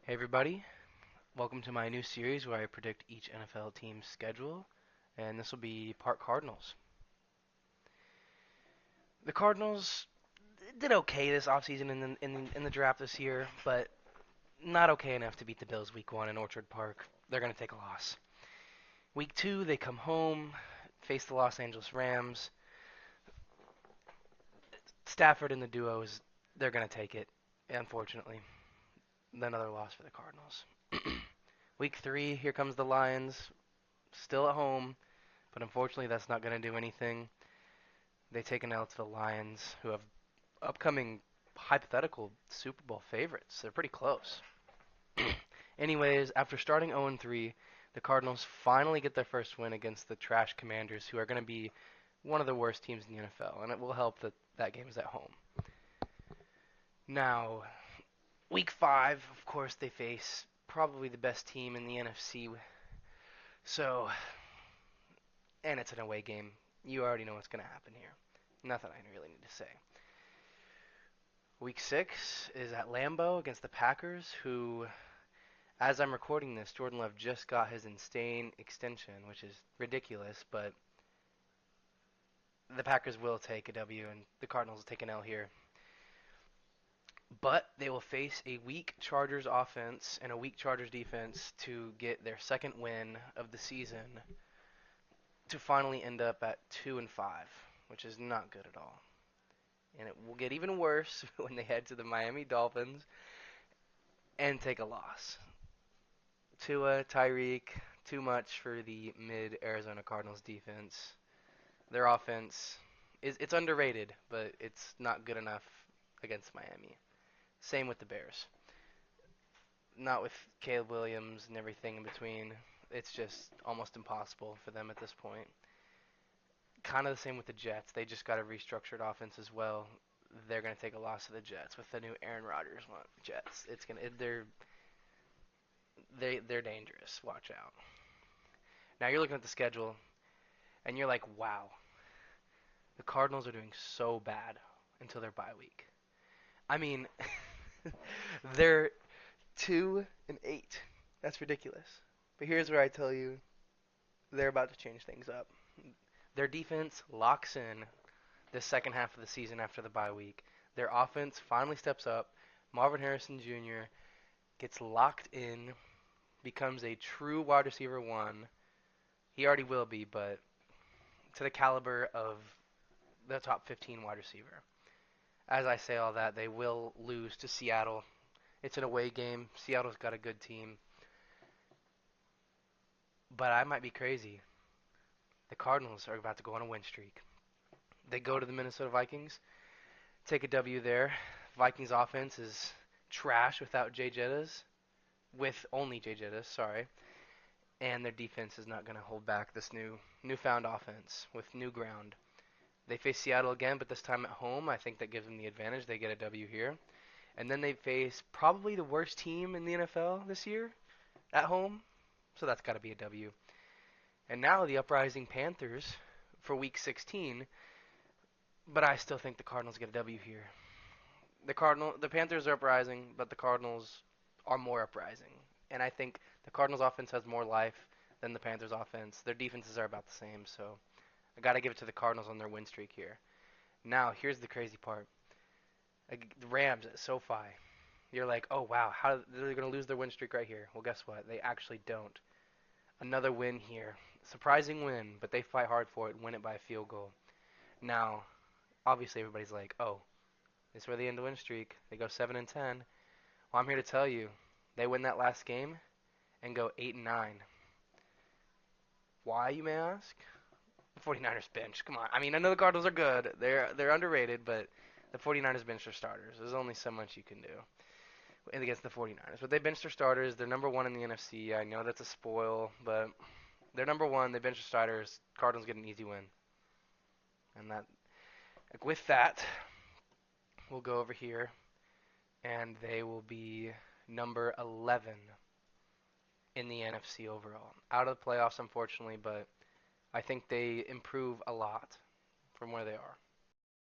Hey everybody, welcome to my new series where I predict each NFL team's schedule, and this will be part Cardinals. The Cardinals did okay this offseason in the draft this year, but not okay enough to beat the Bills week 1 in Orchard Park. They're going to take a loss. Week 2, they come home, face the Los Angeles Rams. Stafford and the duos, they're going to take it, unfortunately. Another loss for the Cardinals. Week 3, here comes the Lions, still at home, but unfortunately that's not going to do anything. They take an L to the Lions, who have upcoming hypothetical Super Bowl favorites. They're pretty close. Anyways, after starting 0-3, the Cardinals finally get their first win against the trash Commanders, who are going to be one of the worst teams in the NFL, and it will help that that game is at home. Now, week 5, of course, they face probably the best team in the NFC. So, and it's an away game. You already know what's going to happen here. Nothing I really need to say. Week 6 is at Lambeau against the Packers, who, as I'm recording this, Jordan Love just got his insane extension, which is ridiculous, but the Packers will take a W, and the Cardinals will take an L here. But they will face a weak Chargers offense and a weak Chargers defense to get their second win of the season to finally end up at 2-5, which is not good at all. And it will get even worse when they head to the Miami Dolphins and take a loss. Tua, Tyreek, too much for the mid-Arizona Cardinals defense. Their offense it's underrated, but it's not good enough against Miami. Same with the Bears. Not with Caleb Williams and everything in between. It's just almost impossible for them at this point. Kind of the same with the Jets. They just got a restructured offense as well. They're going to take a loss to the Jets with the new Aaron Rodgers Jets. They're dangerous. Watch out. Now you're looking at the schedule and you're like, wow, the Cardinals are doing so bad until their bye week. I mean, they're 2-8. That's ridiculous. But here's where I tell you they're about to change things up. Their defense locks in the second half of the season after the bye week. Their offense finally steps up. Marvin Harrison Jr. gets locked in, becomes a true wide receiver one. He already will be, but to the caliber of the top 15 wide receiver. As I say all that, they will lose to Seattle. It's an away game. Seattle's got a good team. But I might be crazy. The Cardinals are about to go on a win streak. They go to the Minnesota Vikings, take a W there. Vikings offense is trash without Jay Jettas, with only Jay Jettas, sorry. And their defense is not going to hold back this newfound offense with new ground. They face Seattle again, but this time at home. I think that gives them the advantage. They get a W here. And then they face probably the worst team in the NFL this year at home. So that's got to be a W. And now the uprising Panthers for week 16. But I still think the Cardinals get a W here. The Panthers are uprising, but the Cardinals are more uprising. And I think the Cardinals offense has more life than the Panthers offense. Their defenses are about the same, so I got to give it to the Cardinals on their win streak here. Now, here's the crazy part. The Rams at SoFi. You're like, oh wow, how they're going to lose their win streak right here. Well, guess what? They actually don't. Another win here. Surprising win, but they fight hard for it and win it by a field goal. Now, obviously everybody's like, oh, this is where they end the win streak. They go 7-10. Well, I'm here to tell you, they win that last game and go 8-9. Why, you may ask? The 49ers bench. Come on. I mean, I know the Cardinals are good. They're underrated, but the 49ers bench their starters. There's only so much you can do against the 49ers. But they bench their starters. They're number one in the NFC. I know that's a spoil, but they're number one. They bench their starters. Cardinals get an easy win. And with that, we'll go over here, and they will be number 11 in the NFC overall. Out of the playoffs, unfortunately, but I think they improve a lot from where they are.